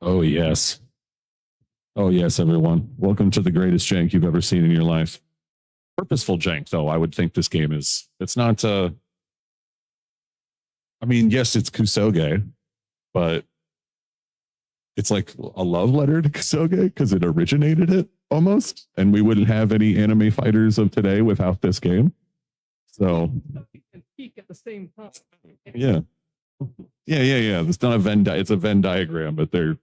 Oh, yes. Oh, yes, everyone. Welcome to the greatest jank you've ever seen in your life. Purposeful jank, though. I would think this game is. It's not. I mean, yes, it's Kusoge, but it's like a love letter to Kusoge because it originated it almost, and we wouldn't have any anime fighters of today without this game. So. And peak at the same time. Yeah. Yeah. It's not a Venn. It's a Venn diagram, but they're.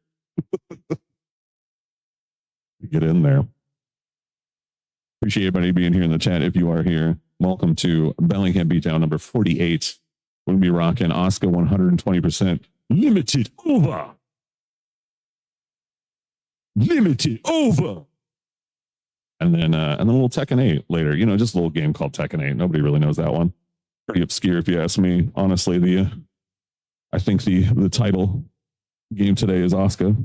Get in there. Appreciate everybody being here in the chat. If you are here, welcome to Bellingham Beatdown number 48. We're going to be rocking Asuka 120% limited over. Limited over. And then we'll Tekken 8 later. You know, just a little game called Tekken 8. Nobody really knows that one. Pretty obscure if you ask me. Honestly, I think the title game today is Asuka.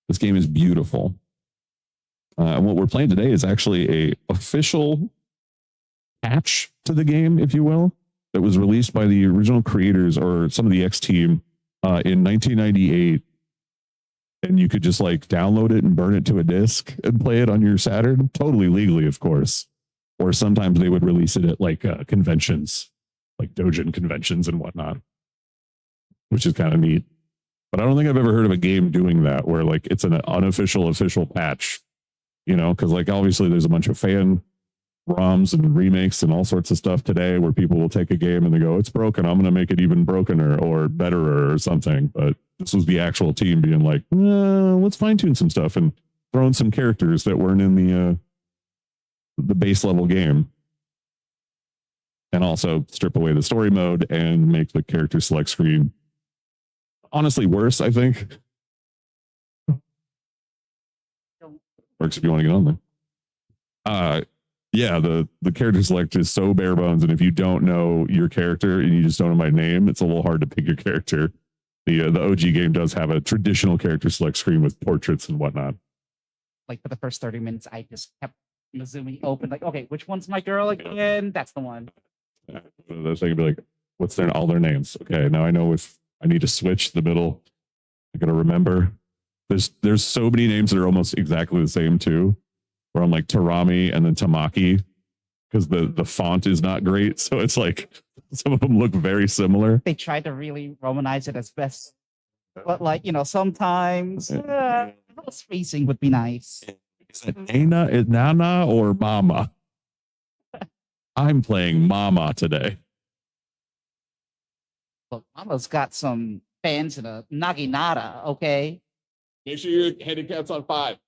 This game is beautiful. And what we're playing today is actually a official patch to the game, if you will, that was released by the original creators or some of the X team in 1998. And you could just like download it and burn it to a disc and play it on your Saturn, totally legally, of course. Or sometimes they would release it at like conventions, like Dojin conventions and whatnot, which is kind of neat. But I don't think I've ever heard of a game doing that where like it's an unofficial official patch, you know, because like obviously there's a bunch of fan ROMs and remakes and all sorts of stuff today where people will take a game and they go, it's broken, I'm going to make it even brokener or betterer or something. But this was the actual team being like, let's fine tune some stuff and throw in some characters that weren't in the base level game. And also strip away the story mode and make the character select screen honestly worse, I think. Works if you want to get on there. Yeah, the character select is so bare bones, and if you don't know your character and you just don't know my name, it's a little hard to pick your character. The OG game does have a traditional character select screen with portraits and whatnot. Like for the first 30 minutes, I just kept zooming open, like, okay, which one's my girl again? That's the one. The thing would be like, what's all their names? Okay, now I know if I need to switch the middle. I gotta remember. There's so many names that are almost exactly the same too. Where I'm like Tarami and then Tamaki, because the font is not great. So it's like some of them look very similar. They tried to really Romanize it as best, but like, you know, sometimes a little spacing would be nice. Is it Nana or Mama? I'm playing Mama today. Look, Mama's got some fans in a Naginata, okay? Make sure your handicap's on 5.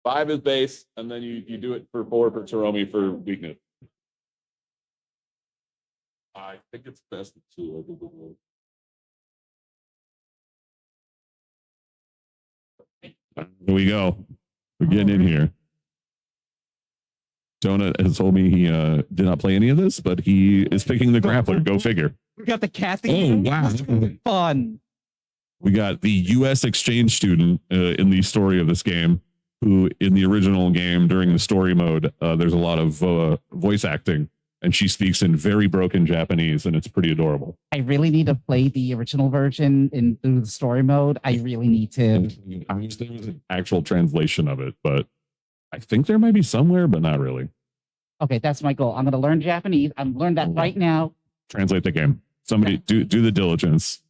5 is base, and then you do it for 4 for Taromi for weakness. I think it's best at 2. Here we go. We're getting in here. Donut has told me he did not play any of this, but he is picking the grappler. Go figure. We got the Kathy. Oh, wow. Fun. We got the U.S. exchange student in the story of this game, who in the original game during the story mode, there's a lot of voice acting, and she speaks in very broken Japanese, and it's pretty adorable. I really need to play the original version through the story mode. I really need to. I wish there was an actual translation of it, but I think there might be somewhere, but not really. Okay, that's my goal. I'm going to learn Japanese. I'm learning that right now. Translate the game. Somebody do the diligence.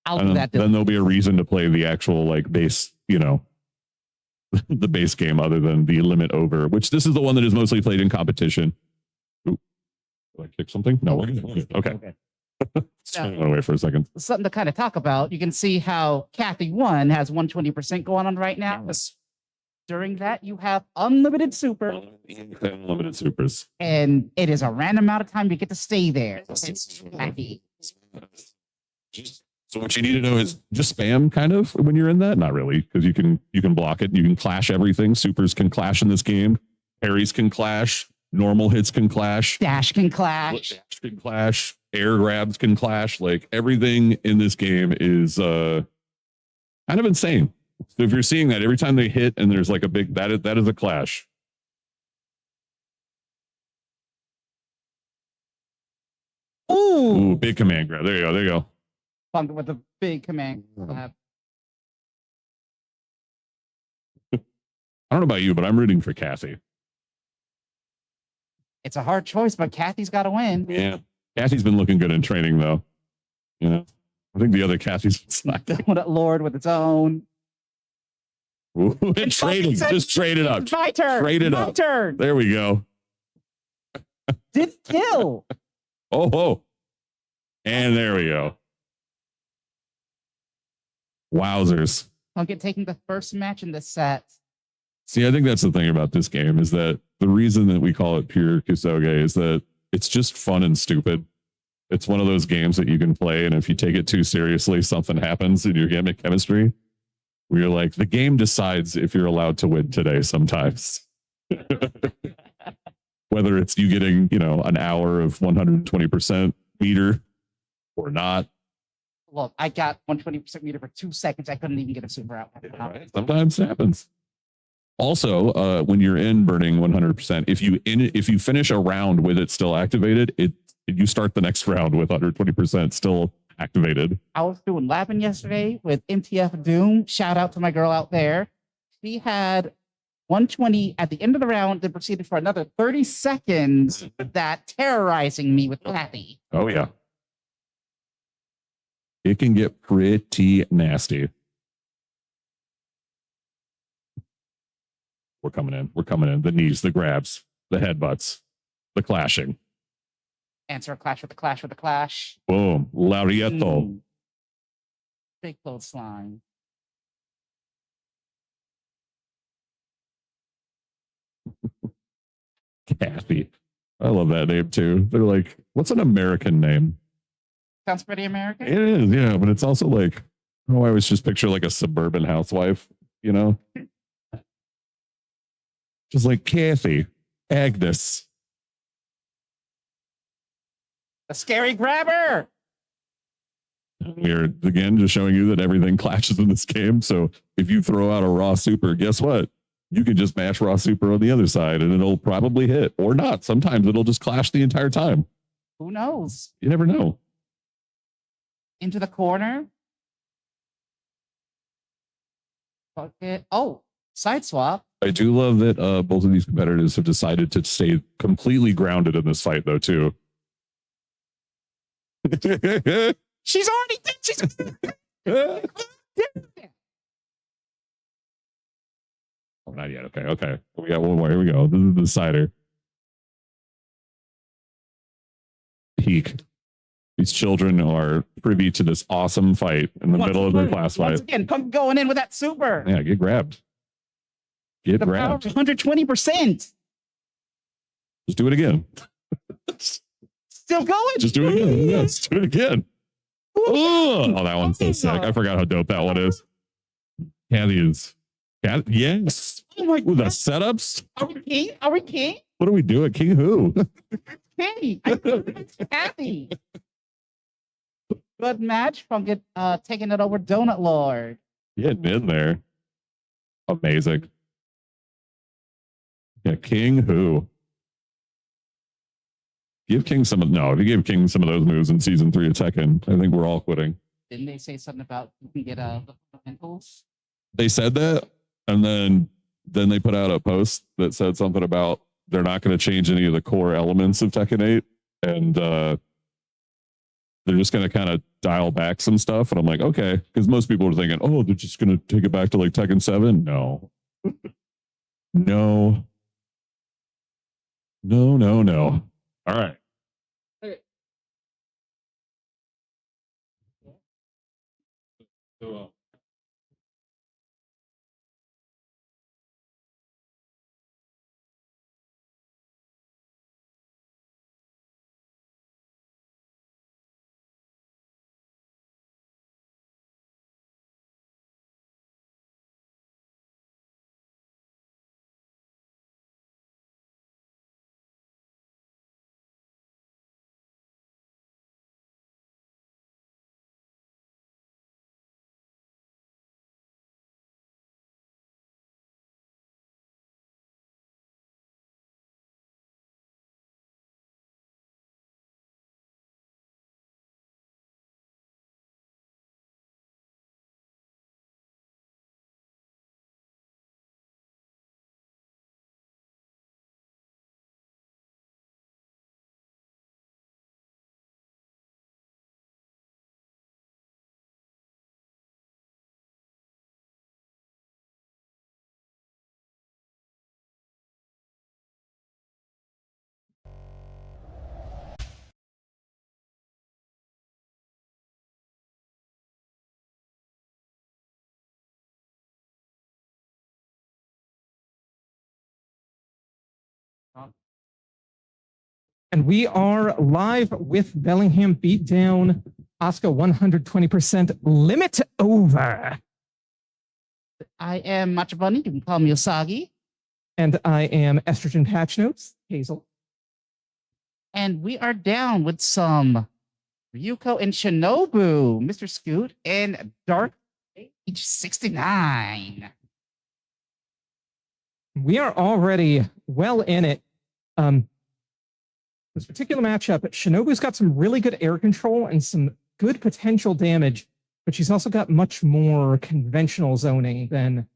I'll do that. Then there'll be a reason to play the actual like base, you know, the base game other than the limit over, which this is the one that is mostly played in competition. Ooh, did I kick something? No. Okay. Went away for a second. Something to kind of talk about. You can see how Kathy 1 has 120% going on right now. Yes. During that, you have unlimited super. Unlimited supers. And it is a random amount of time you get to stay there. It's happy. So what you need to know is just spam kind of when you're in that. Not really, because you can block it. You can clash everything. Supers can clash in this game. Parries can clash. Normal hits can clash. Dash can clash. Dash can clash. Air grabs can clash. Like everything in this game is kind of insane. So if you're seeing that every time they hit and there's like a big that is a clash. Ooh, big command grab. There you go. With the big command grab. I don't know about you, but I'm rooting for Kathy. It's a hard choice, but Kathy's got to win. Yeah. Kathy's been looking good in training, though. You know, I think the other Kathy's been slacking. Donut Lord with its own. Ooh, trading. Just trade it up. My turn. Trade it My up. turn. There we go. Did kill. Oh. And there we go. Wowzers. Pumpkin taking the first match in the set. See, I think that's the thing about this game is that the reason that we call it pure Kusoge is that it's just fun and stupid. It's one of those games that you can play, and if you take it too seriously, something happens in your game of chemistry where you're like, the game decides if you're allowed to win today sometimes. Whether it's you getting, an hour of 120% meter or not. Look, I got 120% meter for 2 seconds. I couldn't even get a super out. Right. Sometimes it happens. Also, when you're in burning 100%, if you finish a round with it still activated, you start the next round with 120% still activated. I was doing lapping yesterday with MTF Doom. Shout out to my girl out there. She had 120 at the end of the round, then proceeded for another 30 seconds with that terrorizing me with Kathy. Oh, yeah. It can get pretty nasty. We're coming in. The knees, the grabs, the headbutts, the clashing. Answer a clash with a clash with a clash. Boom. Lariato. Big clothesline. Kathy. I love that name too. They're like, what's an American name? Sounds pretty American. It is, yeah. But it's also like, I always just picture like a suburban housewife, Just like Kathy, Agnes. A scary grabber. We're again just showing you that everything clashes in this game. So if you throw out a raw super, guess what? You can just mash raw super on the other side and it'll probably hit or not. Sometimes it'll just clash the entire time. Who knows? You never know. Into the corner. Fuck it. Oh, side swap. I do love that both of these competitors have decided to stay completely grounded in this fight, though, too. She's already dead. She's Oh, not yet. Okay. We got one more. Here we go. This is the decider. Peak. These children are privy to this awesome fight in the middle of their class fight. Once again, Punk going in with that super. Yeah, get grabbed. Get the grabbed. 120%. Just do it again. Still going. Just do it again. Yes, do it again. Oh, that one's so sick. I forgot how dope that one is. Kathy is. Yes. Oh my Ooh, the God. setups. Are we king? What are we doing? King who? King. Kathy. Good match. Punk taking it over Donut Lord. Getting in there. Amazing. Yeah, King who? Give King some of if you gave King some of those moves in season 3 of Tekken, I think we're all quitting. Didn't they say something about you can get the fundamentals? They said that, and then they put out a post that said something about they're not going to change any of the core elements of Tekken 8, and they're just going to kind of dial back some stuff. And I'm like, okay, because most people are thinking, oh, they're just going to take it back to like Tekken 7. No. No. All right. So, And we are live with Bellingham Beatdown, Asuka 120% limit over. I am Matcha Bunny. You can call me Usagi. And I am Estrogen Patch Notes, Hazel. And we are down with some Ryuko and Shinobu, Mr. Scoot, and Dark Age 69. We are already well in it. This particular matchup, Shinobu's got some really good air control and some good potential damage, but she's also got much more conventional zoning than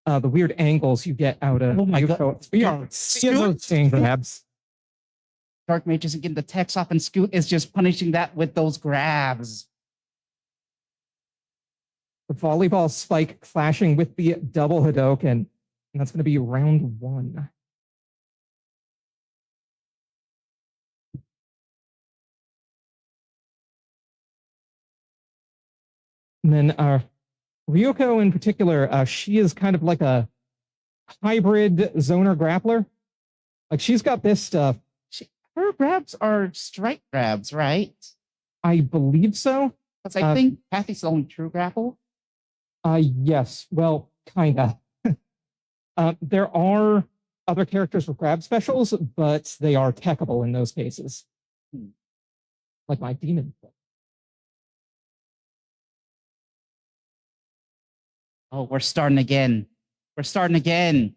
the weird angles you get out of Ryuko. We are seeing those chain grabs. Dark Mage isn't getting the text off, and Scoot is just punishing that with those grabs. The volleyball spike clashing with the double Hadouken, and that's going to be round one. And then Ryuko in particular, she is kind of like a hybrid zoner grappler. Like she's got this stuff. Her grabs are strike grabs, right? I believe so. Because I think Kathy's the only true grapple. Yes. Well, kinda. There are other characters with grab specials, but they are techable in those cases. Like my demon. Oh, we're starting again. We're starting again.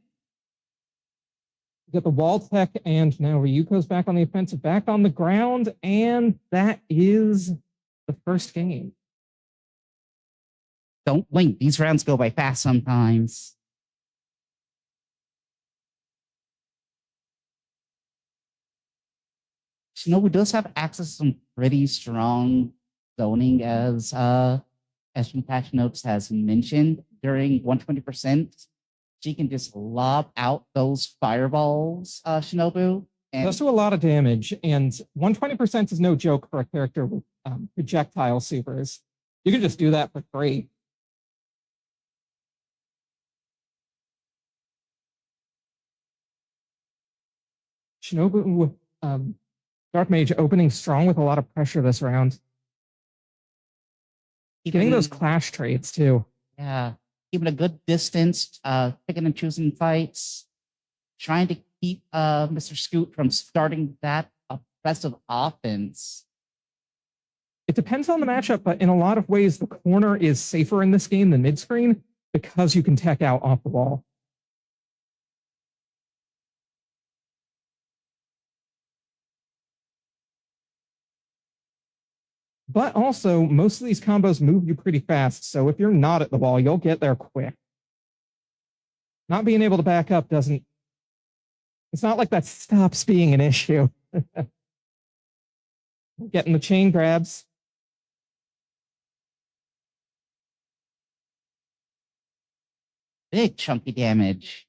We got the wall tech, and now Ryuko's back on the offensive, back on the ground, and that is the first game. Don't blink. These rounds go by fast sometimes. Shinobu does have access to some pretty strong zoning, as Patch Notes has mentioned. During 120%, she can just lob out those fireballs, Shinobu. And Those do a lot of damage, and 120% is no joke for a character with projectile supers. You can just do that for free. Shinobu, Dark Mage opening strong with a lot of pressure this round. Getting those clash trades too. Yeah, keeping a good distance, picking and choosing fights, trying to keep Mr. Scoot from starting that aggressive offense. It depends on the matchup, but in a lot of ways, the corner is safer in this game than mid-screen because you can tech out off the wall. But also, most of these combos move you pretty fast, so if you're not at the wall, you'll get there quick. Not being able to back up doesn't... It's not like that stops being an issue. Getting the chain grabs. Big chunky damage.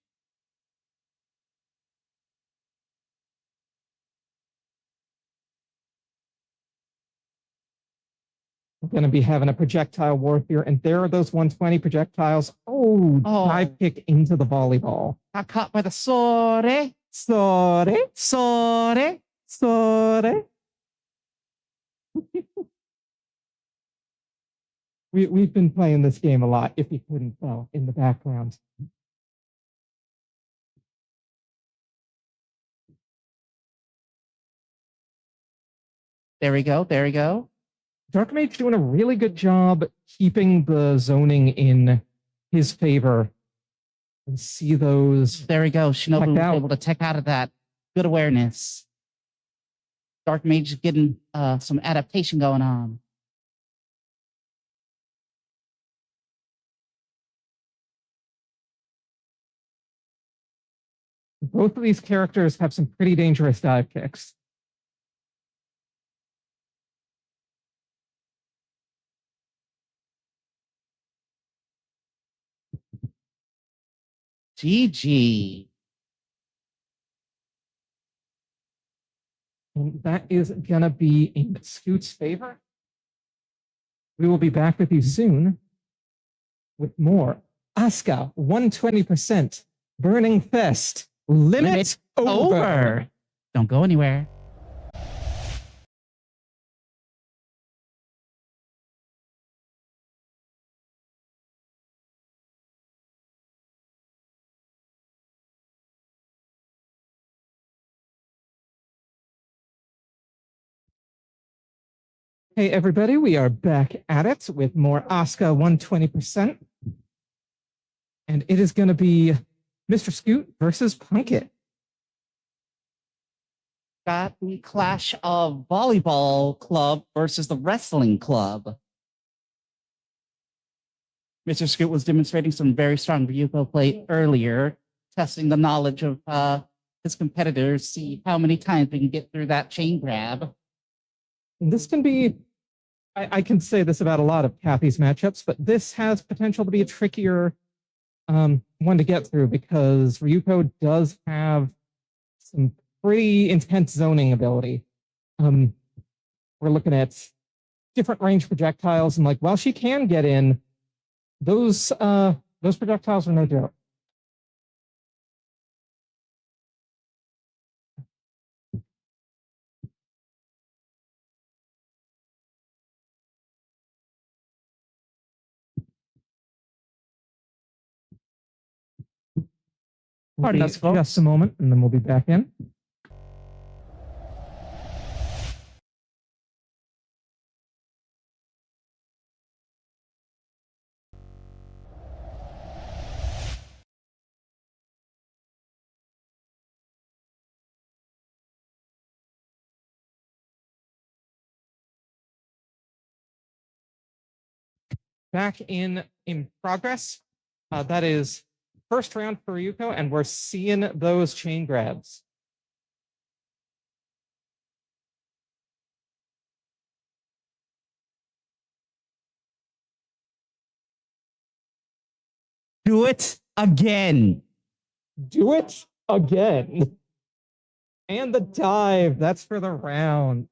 We're going to be having a projectile warfare, and there are those 120 projectiles. Oh, dive kick into the volleyball. Got caught by the Sore. Sorry. Sore. Sorry. We've been playing this game a lot, if you couldn't tell, in the background. There we go. There we go. Dark Mage doing a really good job keeping the zoning in his favor. And see those. There we go. Shinobu was able to tech out of that. Good awareness. Dark Mage is getting some adaptation going on. Both of these characters have some pretty dangerous dive kicks. GG. And that is going to be in Scoot's favor. We will be back with you soon with more Asuka 120% Burning Fest. Limit over. Don't go anywhere. Hey, everybody, we are back at it with more Asuka 120%. And it is going to be Mr. Scoot versus Punkit. Got the clash of volleyball club versus the wrestling club. Mr. Scoot was demonstrating some very strong Ryuko play earlier, testing the knowledge of his competitors, see how many times we can get through that chain grab. And this can be, I can say this about a lot of Kathy's matchups, but this has potential to be a trickier one to get through because Ryuko does have some pretty intense zoning ability. We're looking at different range projectiles, and like while she can get in, those projectiles are no joke. Pardon us, folks. Just a moment, and then we'll be back in. Back in progress. That is first round for Ryuko, and we're seeing those chain grabs. Do it again. Do it again. And the dive. That's for the round.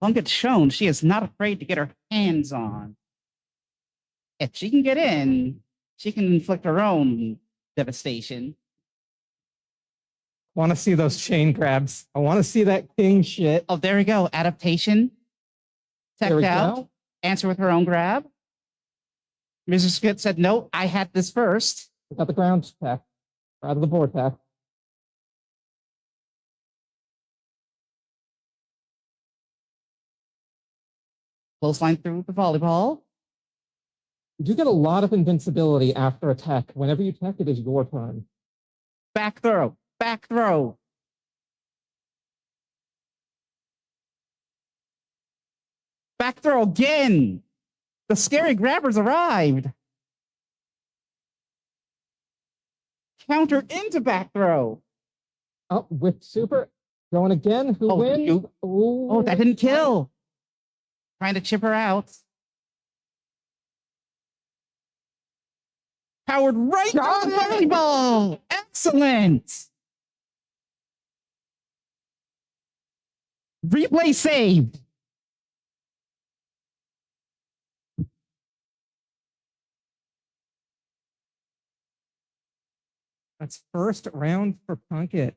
Plunket's shown she is not afraid to get her hands on. If she can get in, she can inflict her own devastation. Want to see those chain grabs. I want to see that king shit. Oh, there we go. Adaptation. There we Teched out. go. Answer with her own grab. Mrs. Skit said, no, I had this first. Got the ground tech. Out of the board tech. Clothesline through the volleyball. You do get a lot of invincibility after a tech. Whenever you tech, it is your turn. Back throw. Back throw. Back throw again. The scary grabbers arrived. Counter into back throw. Oh, whip super. Going again. Who wins? Shoot. Oh, that didn't kill. Trying to chip her out. Powered right through the volleyball. Excellent. Replay saved. That's first round for Punkit.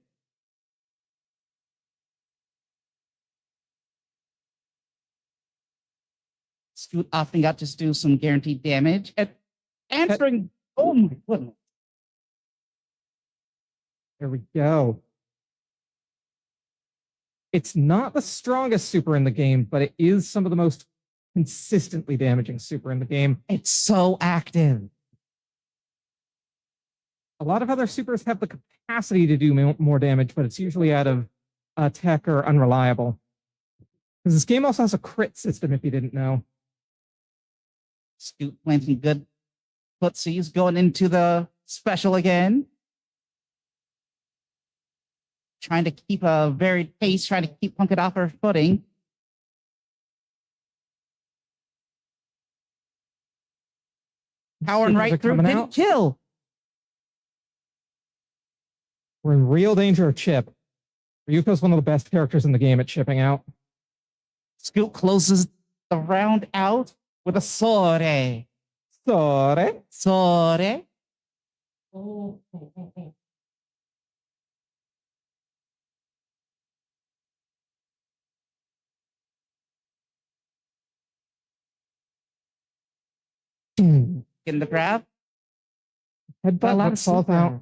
Scoot often got to do some guaranteed damage. And answering, oh my goodness. There we go. It's not the strongest super in the game, but it is some of the most consistently damaging super in the game. It's so active. A lot of other supers have the capacity to do more damage, but it's usually out of tech or unreliable. Because this game also has a crit system, if you didn't know. Scoot planting good footsies, going into the special again. Trying to keep a varied pace, trying to keep Punkit off her footing. Powering Supers are right through. coming Didn't out. kill. We're in real danger of chip. Ryuko's one of the best characters in the game at chipping out. Scoot closes the round out with a sore. Sorry. Sore. Hmm. In the grab. Headbutt Got a lot that of falls super. out.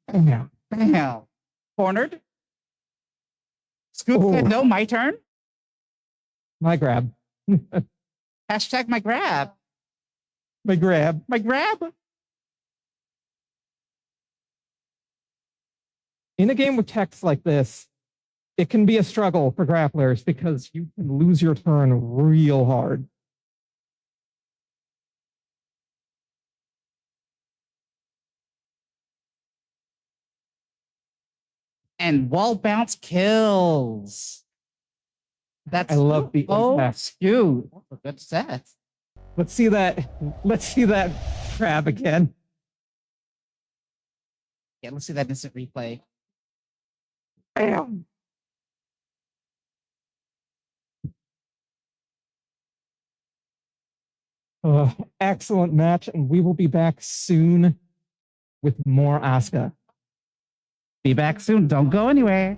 Bam. Bam. Cornered. Scoot Oh. said, no, my turn. My grab. Hashtag my grab. My grab. My grab. In a game with text like this, it can be a struggle for grapplers because you can lose your turn real hard. And wall bounce kills. That's I love the oh, impact. Scoot. That's a good set. Let's see that. Let's see that grab again. Yeah, let's see that instant replay. Bam. Excellent match, and we will be back soon with more Asuka. Be back soon. Don't go anywhere.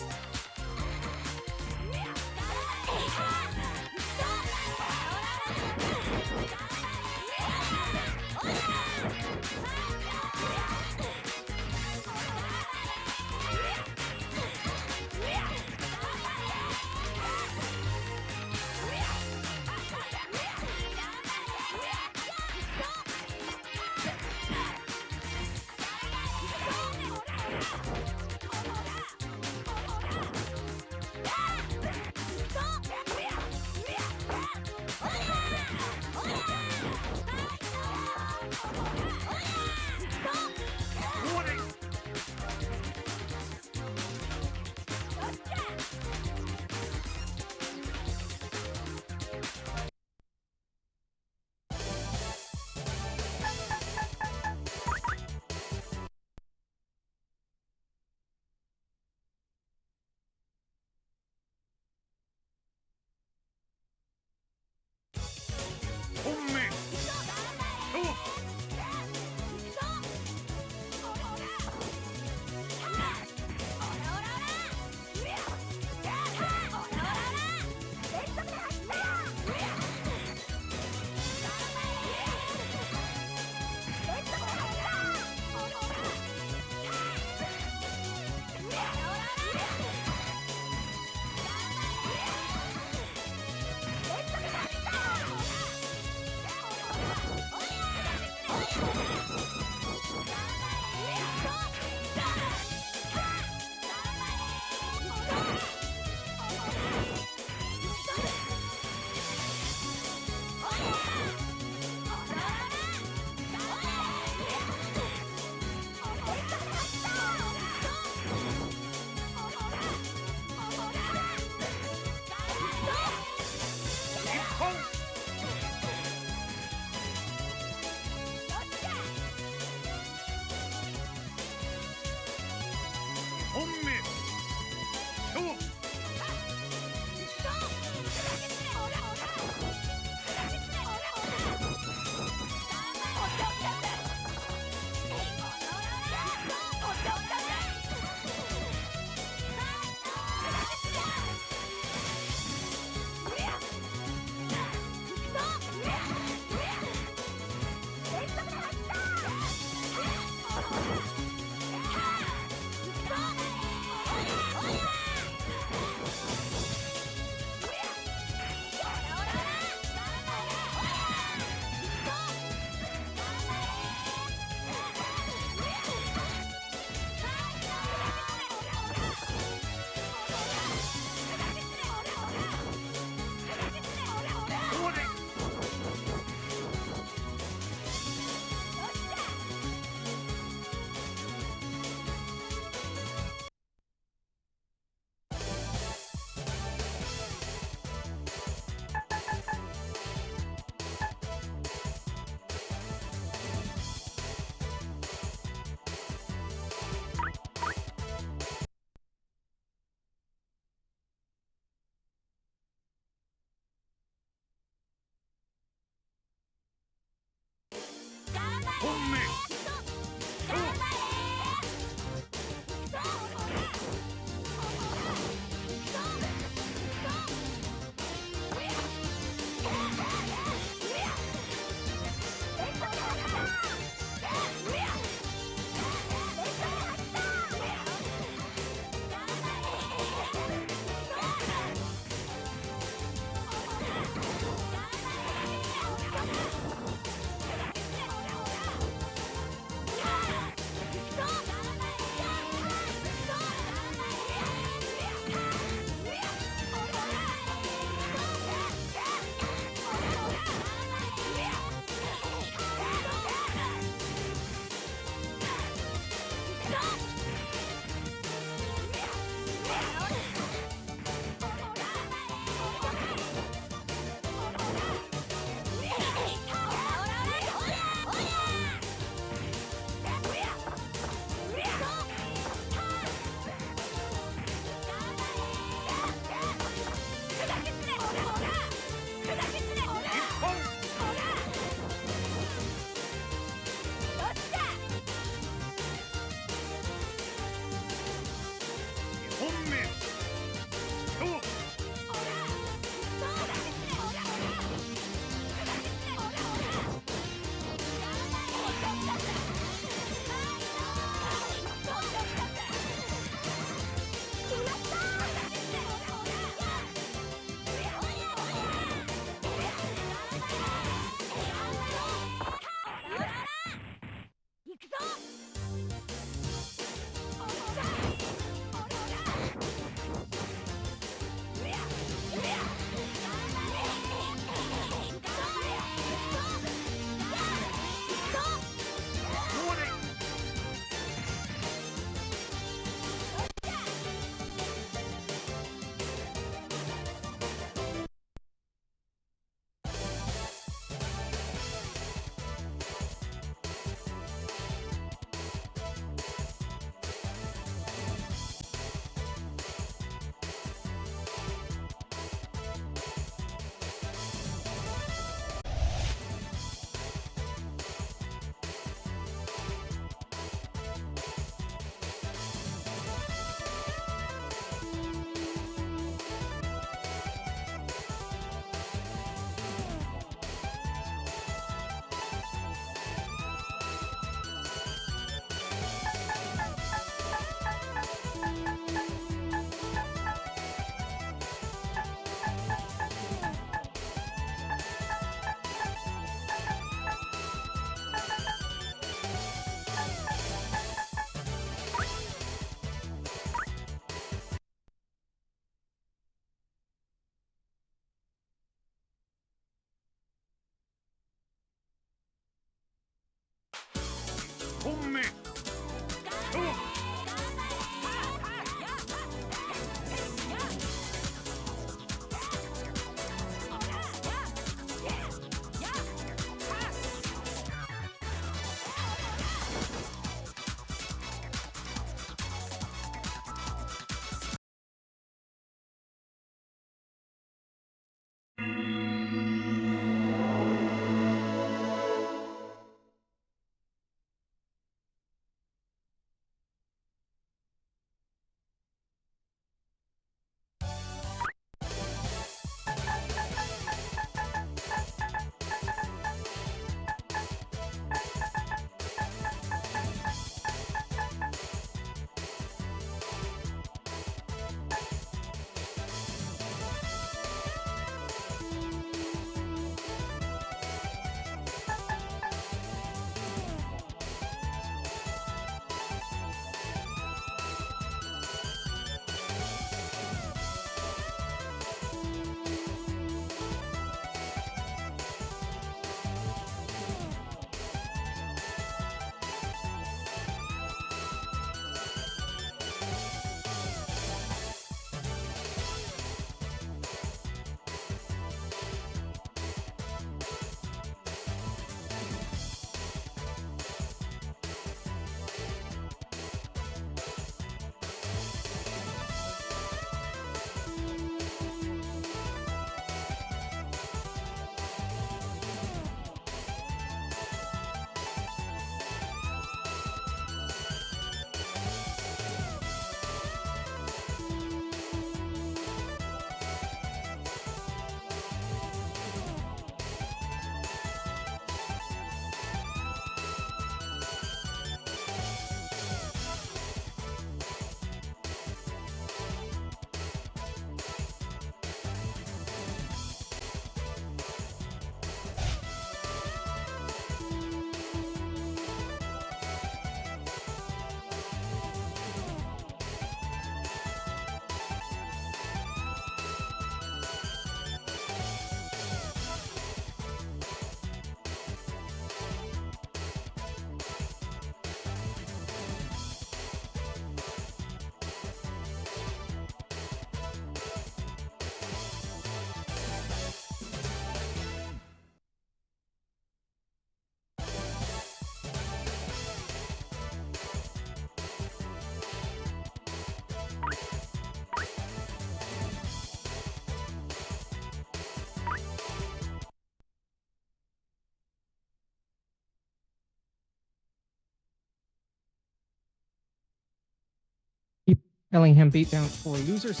Bellingham beatdown for losers.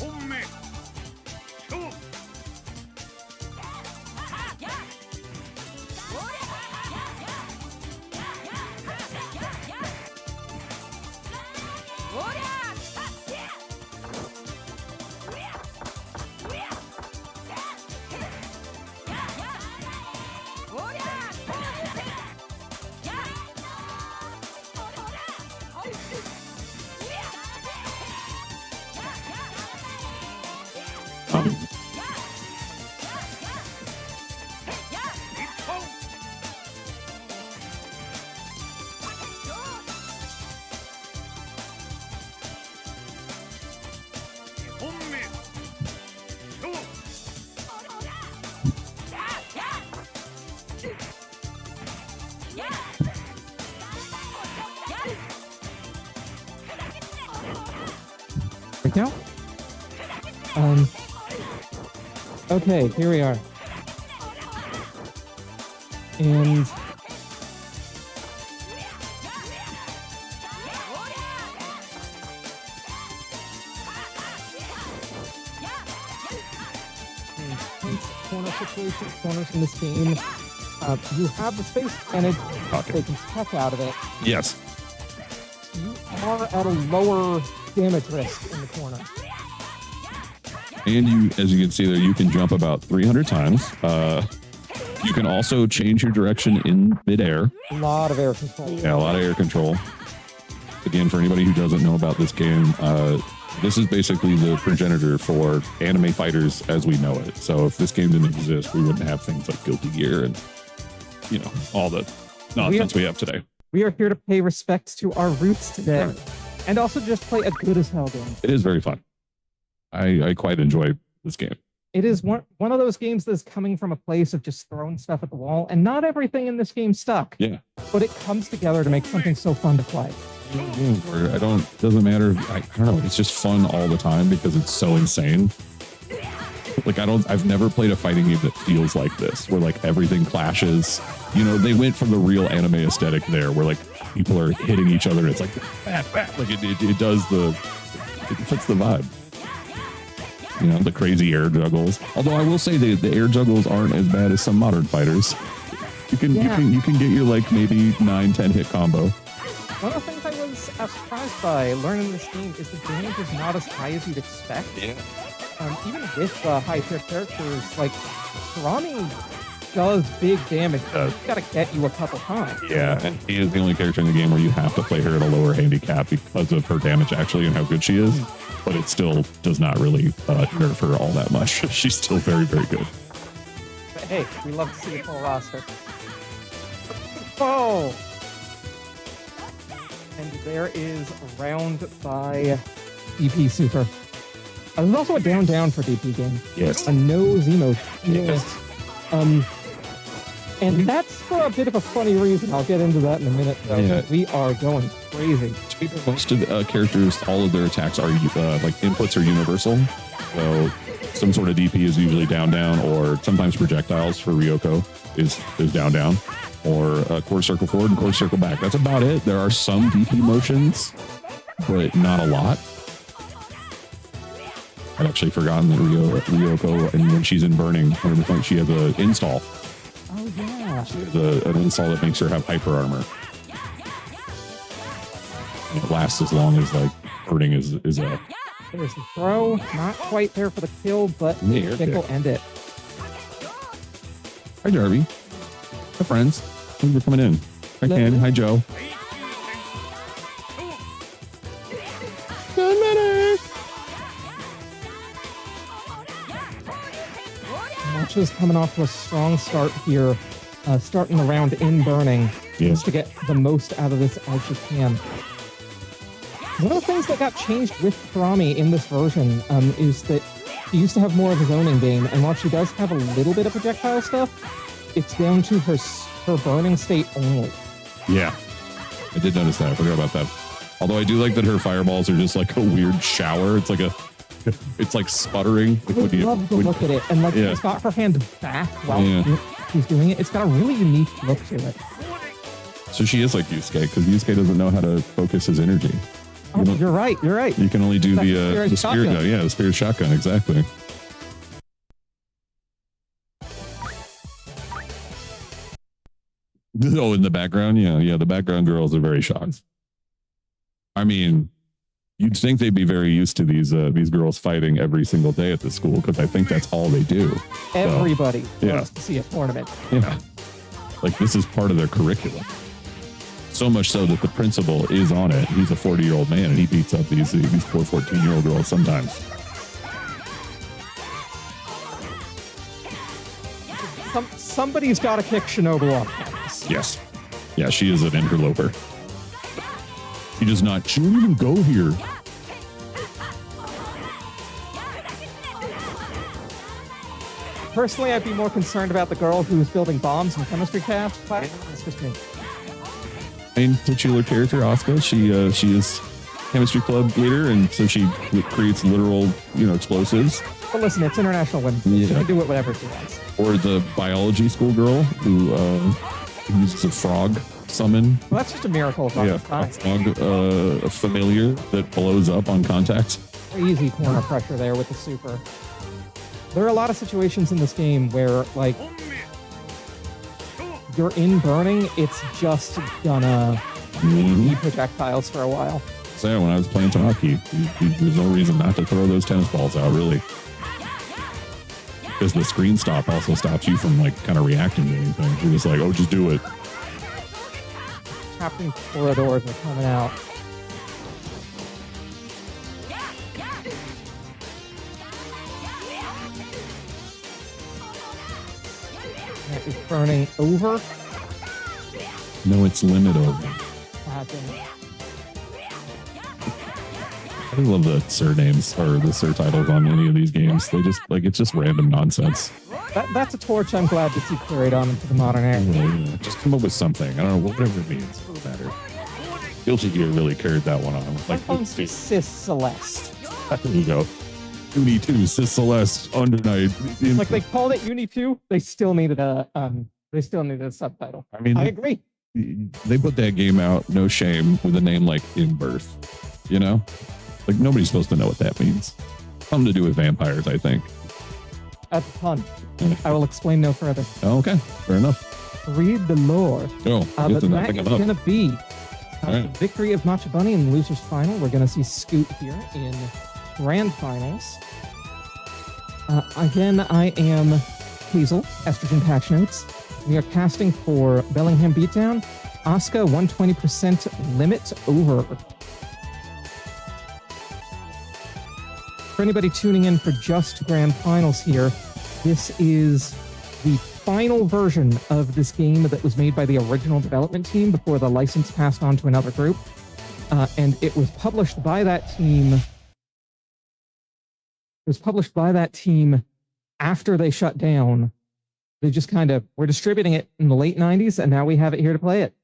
Right now? Okay, here we are. And corner situation, corners in this game. You have the space advantage. They can check out of it. Yes. You are at a lower damage risk in the corner. And you, as you can see there, you can jump about 300 times. You can also change your direction in midair. A lot of air control. Yeah, a lot of air control. Again, for anybody who doesn't know about this game, this is basically the progenitor for anime fighters as we know it. So if this game didn't exist, we wouldn't have things like Guilty Gear and, you know, all the nonsense we have today. We are here to pay respect to our roots today. Right. And also just play a good as hell game. It is very fun. I quite enjoy this game. It is one of those games that's coming from a place of just throwing stuff at the wall, and not everything in this game stuck. Yeah. But it comes together to make something so fun to play. Where doesn't matter. I don't know. It's just fun all the time because it's so insane. Like I've never played a fighting game that feels like this, where like everything clashes. You know, they went from the real anime aesthetic there, where like people are hitting each other. It's like, like it does it fits the vibe. You know, the crazy air juggles. Although I will say the air juggles aren't as bad as some modern fighters. You can get your like maybe 9-10 hit combo. One of the things I was surprised by learning this game is the damage is not as high as you'd expect. Yeah. Even with high tier characters, like Karami does big damage. It's got to get you a couple times. Yeah, and he is the only character in the game where you have to play her at a lower handicap because of her damage actually and how good she is. But it still does not really nerf her all that much. She's still very, very good. But hey, we love to see a full roster. Oh! And there is a round by DP Super. There's also a down for DP game. Yes. A no Zemo. Yes. And that's for a bit of a funny reason. I'll get into that in a minute, though. Yeah. We are going crazy. Most of the characters, all of their attacks are like inputs are universal. So some sort of DP is usually down, or sometimes projectiles for Ryoko is down, or core circle forward and core circle back. That's about it. There are some DP motions, but not a lot. I'd actually forgotten that Ryoko, and when she's in Burning, 100%, she has an install. Oh, yeah. She has an install that makes her have hyper armor. And it lasts as long as like Burning is a... There's the throw. Not quite there for the kill, but Yeah, Vic will end it. Hi, Jarvie. Hi, friends. Thank you for coming in. Hi, Ken. Hi, Joe. Match is coming off to a strong start here, starting the round in Burning, just to get the most out of this as you can. One of the things that got changed with Karami in this version is that she used to have more of a zoning game, and while she does have a little bit of projectile stuff, it's down to her burning state only. Yeah, I did notice that. I forgot about that. Although I do like that her fireballs are just like a weird shower. It's like sputtering. I would love to look at it, and like she's got her hand back while she's doing it. It's got a really unique look to it. So she is like Yusuke, because Yusuke doesn't know how to focus his energy. Oh, you're right. You're right. You can only do That's the spear gun. Yeah, the spirit shotgun, exactly. Oh, in the background, yeah, the background girls are very shocked. I mean, you'd think they'd be very used to these girls fighting every single day at the school, because I think that's all they do. Everybody yeah. wants to see a tournament. Yeah, like this is part of their curriculum. So much so that the principal is on it. He's a 40-year-old man, and he beats up these poor 14-year-old girls sometimes. Somebody's got to kick Shinobu off campus. Yes. Yeah, she is an interloper. She does not. She won't even go here. Personally, I'd be more concerned about the girl who's building bombs in chemistry class. That's just me. Main titular character, Asuka, she is chemistry club leader, and so she creates literal, explosives. But listen, it's International Women's Day. She can do it whatever she wants. Or the biology school girl who uses a frog summon. Well, that's just a miracle. Yeah, a frog, a familiar that blows up on contact. Easy corner pressure there with the super. There are a lot of situations in this game where, like, you're in burning, it's just gonna be projectiles for a while. So yeah, when I was playing Tamaki, there's no reason not to throw those tennis balls out, really. Because the screen stop also stops you from, like, kind of reacting to anything. You're just like, oh, just do it. Captain corridors are coming out. That is burning over. No, it's limit over. I love the surnames or the surtitles on any of these games. They just, like, it's just random nonsense. That's a torch I'm glad to see carried on into the modern era. Yeah, just come up with something. I don't know, whatever it means. It doesn't matter. Guilty Gear really carried that one on. Like, Sis Celeste. There you go. Uni 2, Sis Celeste, Undernight. Like, they called it Uni 2, they still needed a subtitle. I mean, I agree. They put that game out, no shame, with a name like In Birth. You know? Like, nobody's supposed to know what that means. Something to do with vampires, I think. That's fun. I will explain no further. Oh, okay, fair enough. Read the lore. Oh, but that is going to be the victory of Matcha Bunny in the loser's final. We're going to see Scoot here in grand finals. Again, I am Hazel, Estrogen Patch Notes. We are casting for Bellingham Beatdown. Asuka 120% limit over. For anybody tuning in for just grand finals here, this is the final version of this game that was made by the original development team before the license passed on to another group. And it was published by that team. It was published by that team after they shut down. They just kind of were distributing it in the late 90s, and now we have it here to play it.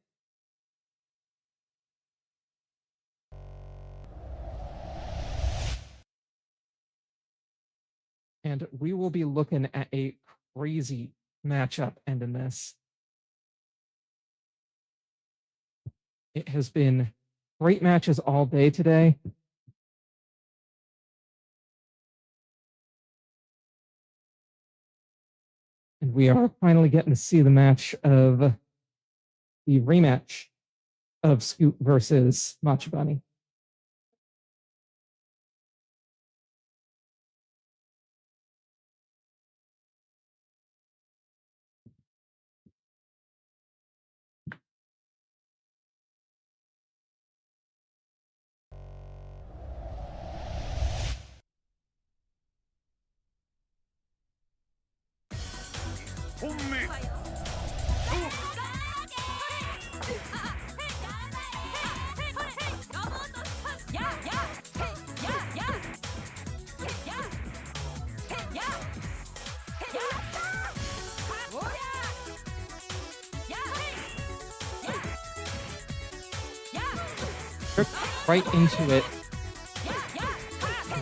And we will be looking at a crazy matchup ending this. It has been great matches all day today. And we are finally getting to see the match of the rematch of Scoot versus Matcha Bunny. Right into it.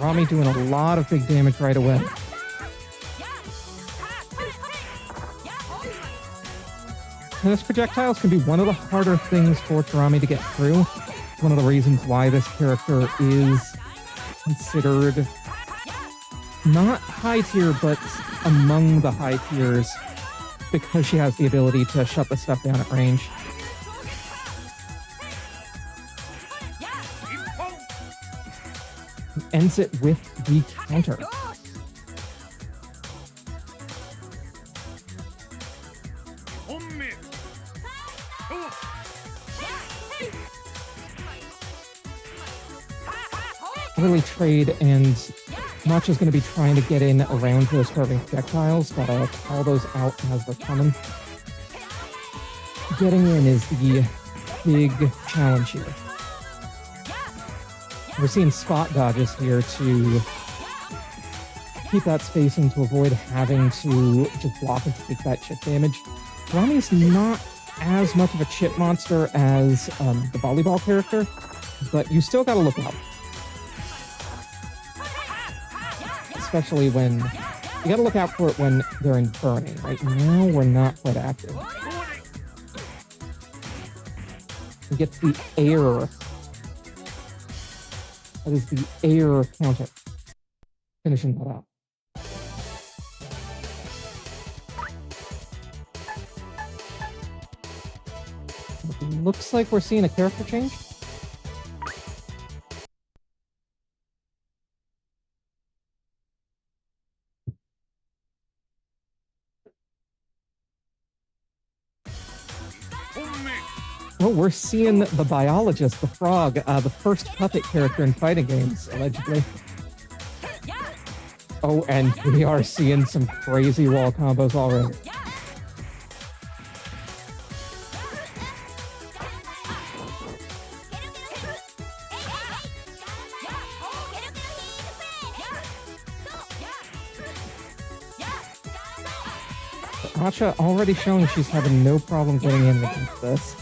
Rami doing a lot of big damage right away. And those projectiles can be one of the harder things for Tarami to get through. one of the reasons why this character is considered not high tier, but among the high tiers, because she has the ability to shut the stuff down at range. Ends it with the counter. Early trade, and Matcha's going to be trying to get in around those curving projectiles. Gotta call those out as they're coming. Getting in is the big challenge here. We're seeing spot dodges here to keep that spacing to avoid having to just block and take that chip damage. Rami is not as much of a chip monster as the volleyball character, but you still gotta look out. Especially when you gotta look out for it when they're in burning. Right now, we're not quite active. He gets the air. That is the air counter. Finishing that out. Looks like we're seeing a character change. Oh, we're seeing the biologist, the frog, the first puppet character in fighting games, allegedly. Oh, and we are seeing some crazy wall combos already. Matcha already showing she's having no problem getting in against this.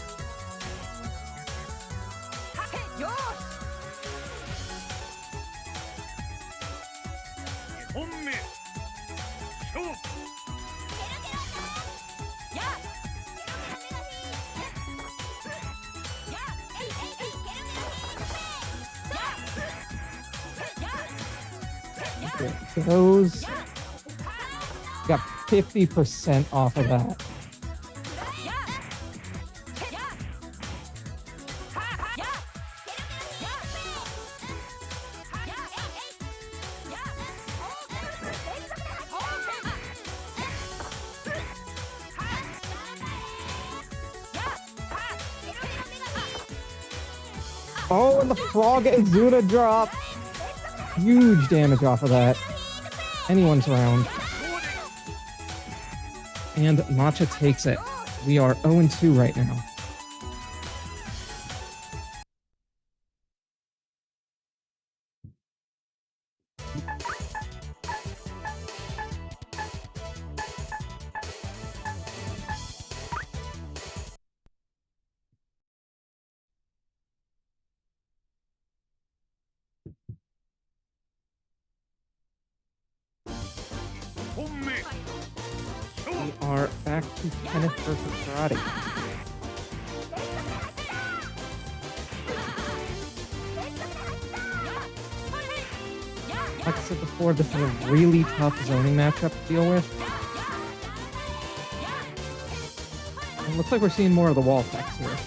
Those got 50% off of that. Oh, and the frog Izuna drop. Huge damage off of that. Anyone's round. And Matcha takes it. We are 0-2 right now. We are back to tennis versus karate. Like I said before, this is a really tough zoning matchup to deal with. It looks like we're seeing more of the wall effects here.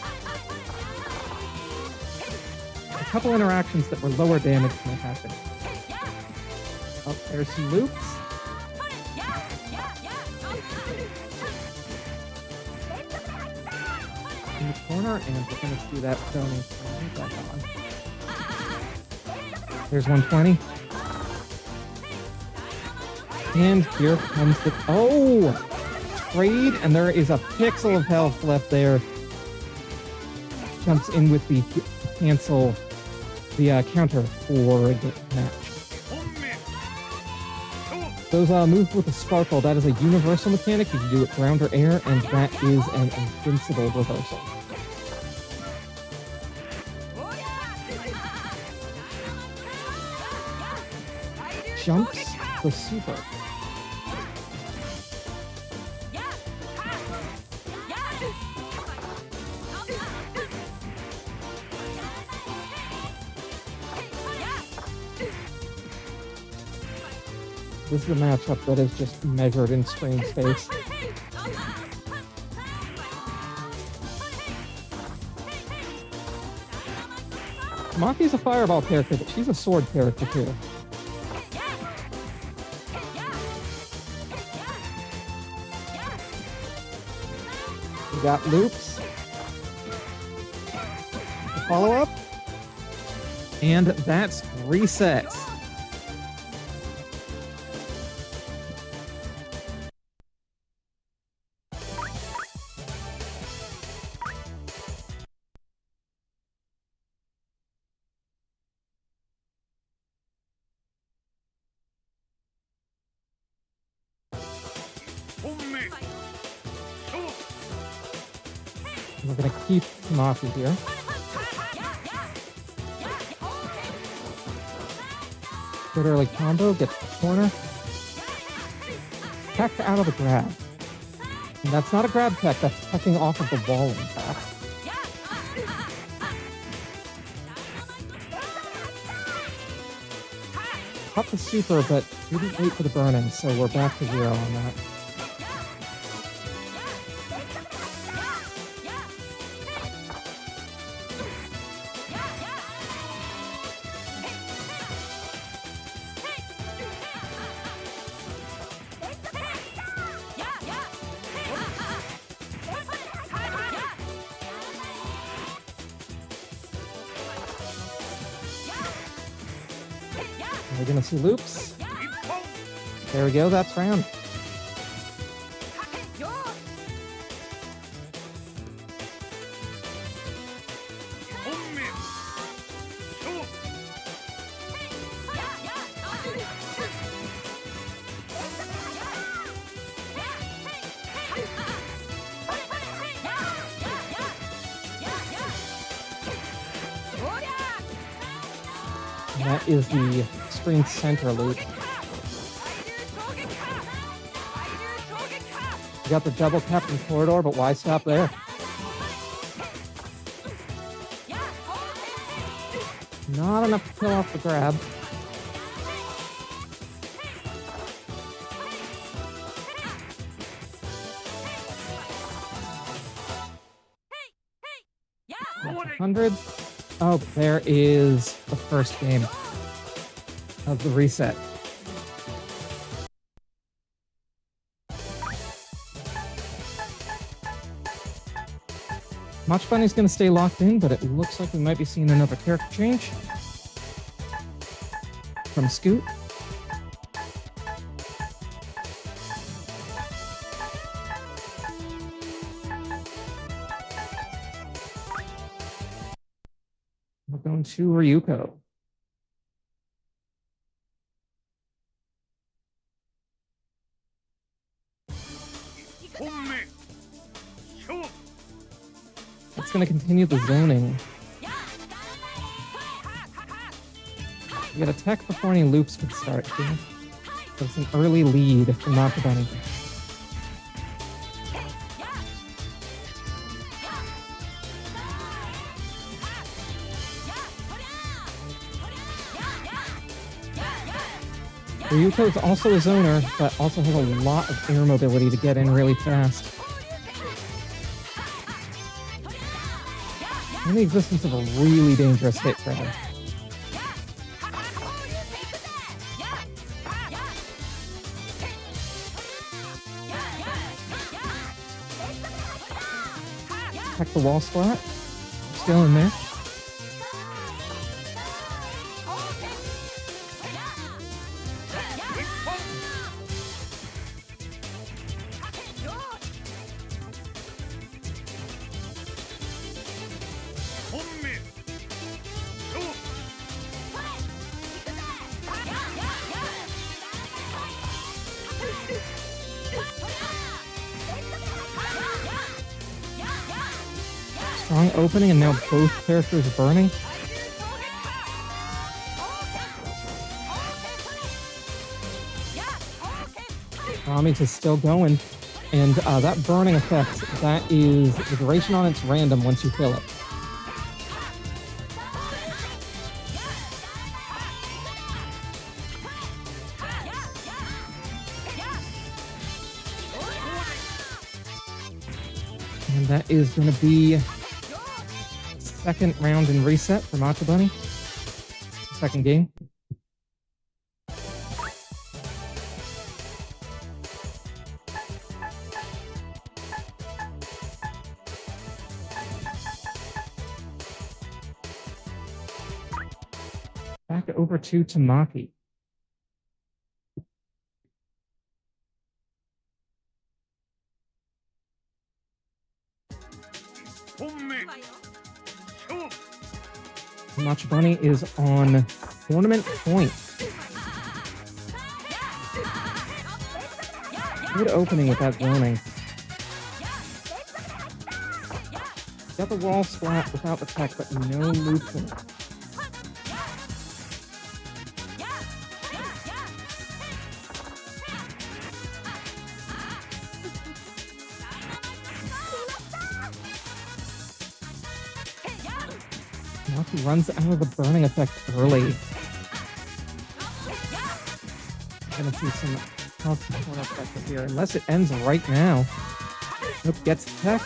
A couple interactions that were lower damage than happened. Oh, there's some loops. In the corner, and we're going to see that zoning back on. There's 120. And here comes the... Oh! Trade, and there is a pixel of health left there. Jumps in with the cancel, the counter for the match. Those moves with the sparkle, that is a universal mechanic. You can do it ground or air, and that is an invincible reversal. Jumps the super. This is a matchup that is just measured in screen space. Maki's a fireball character, but she's a sword character too. We got loops. Follow up. And that's reset. We're gonna keep Maki here. Good early combo, gets the corner. Tech out of the grab. And that's not a grab tech, that's teching off of the wall, in fact. Caught the super, but didn't wait for the burning, so we're back to 0 on that. We're gonna see loops. There we go, that's round. And that is the screen center loop. You got the double tap in corridor, but why stop there? Not enough to kill off the grab. That's 100. Oh, there is the first game of the reset. Match Bunny's going to stay locked in, but it looks like we might be seeing another character change from Scoot. We're going to Ryuko. It's going to continue the zoning. We got a tech before any loops could start here. So it's an early lead for Match Bunny. Ryuko is also a zoner, but also has a lot of air mobility to get in really fast. And the existence of a really dangerous hit grab. Check the wall splat. Still in there. Strong opening, and now both characters are burning. Rami's is still going, and that burning effect, that is the duration on it's random once you fill it. And that is going to be second round in reset for Matcha Bunny. Second game. Back over to Tamaki. Matcha Bunny is on tournament point. Good opening with that zoning. Got the wall splat without the tech, but no movement. He runs out of the burning effect early. Gonna see some health support effect here, unless it ends right now. Nope, gets the tech.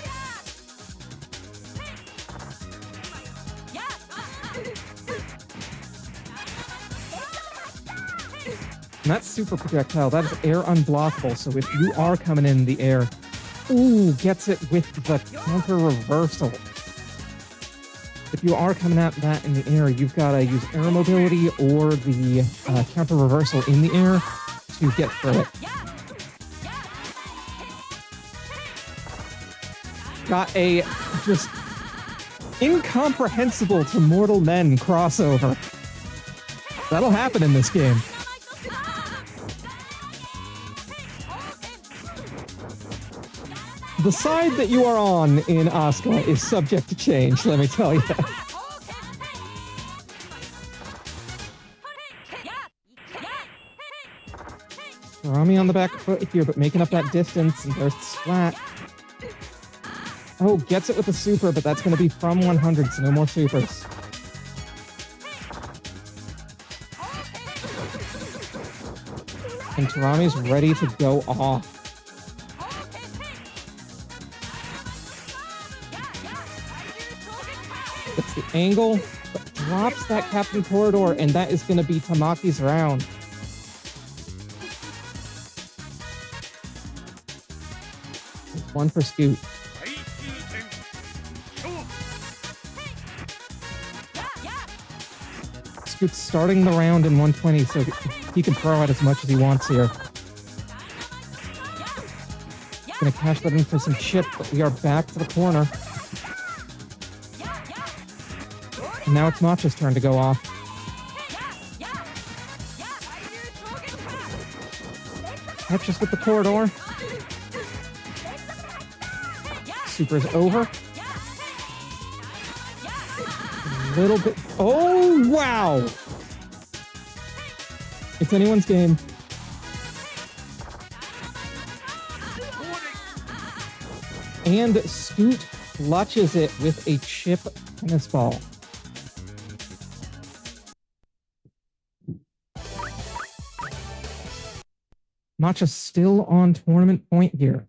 And that's super projectile. That is air unblockable. So if you are coming in the air, ooh, gets it with the counter reversal. If you are coming at that in the air, you've got to use air mobility or the counter reversal in the air to get through it. Got a just incomprehensible to mortal men crossover. That'll happen in this game. The side that you are on in Asuka is subject to change, let me tell you. Rami on the back foot here, but making up that distance, and there's the splat. Oh, gets it with the super, but that's going to be from 100, so no more supers. And Tarami's ready to go off. Gets the angle, but drops that Captain Corridor, and that is going to be Tamaki's round. One for Scoot. Scoot's starting the round in 120, so he can throw out as much as he wants here. Gonna cash that in for some chip, but we are back to the corner. And now it's Matcha's turn to go off. Catches with the corridor. Super's over. A little bit. Oh, wow! It's anyone's game. And Scoot clutches it with a chip tennis ball. Matcha still on tournament point here.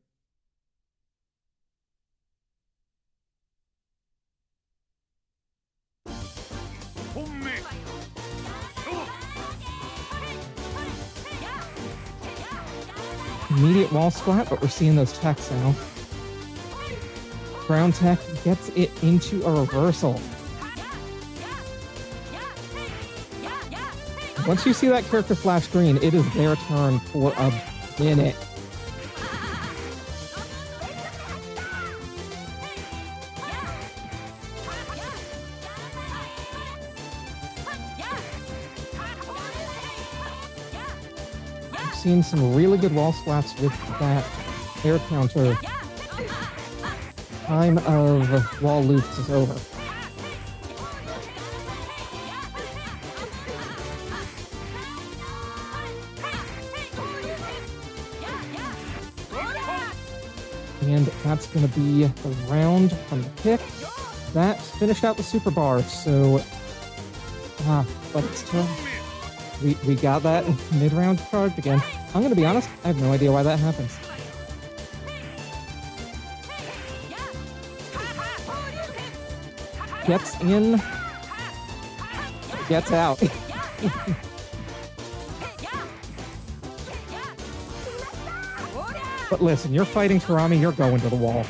Immediate wall splat, but we're seeing those techs now. Ground tech gets it into a reversal. Once you see that character flash green, it is their turn for a minute. Seen some really good wall splats with that air counter. Time of wall loops is over. And that's going to be the round from the kick. That finished out the super bar, so but it's still we got that mid-round charged again. I'm going to be honest, I have no idea why that happens. gets in, gets out. But listen, you're fighting Tarami, you're going to the wall.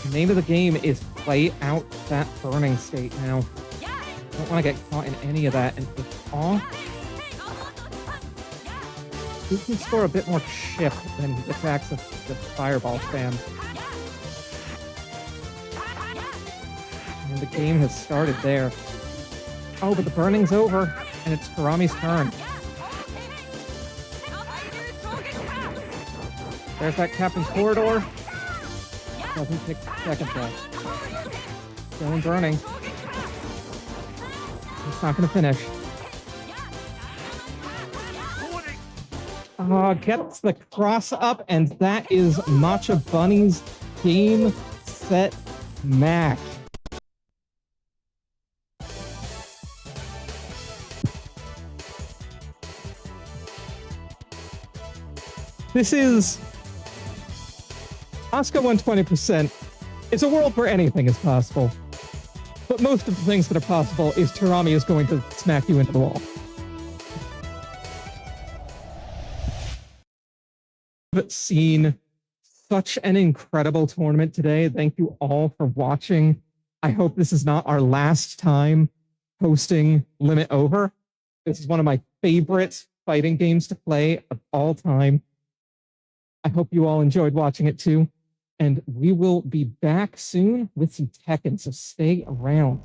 The name of the game is play out that burning state now. Don't want to get caught in any of that, and it's off. Who can score a bit more chip than the attacks of the fireball fan? And the game has started there. Oh, but the burning's over, and it's Karami's turn. There's that Captain's Corridor. Doesn't take seconds though. Still in burning. It's not going to finish. Gets the cross up, and that is Matcha Bunny's game, set, match. This is Asuka 120%. It's a world where anything is possible. But most of the things that are possible is Tarami is going to smack you into the wall. I've seen such an incredible tournament today. Thank you all for watching. I hope this is not our last time hosting Limit Over. This is one of my favorite fighting games to play of all time. I hope you all enjoyed watching it too. And we will be back soon with some Tekken, so stay around.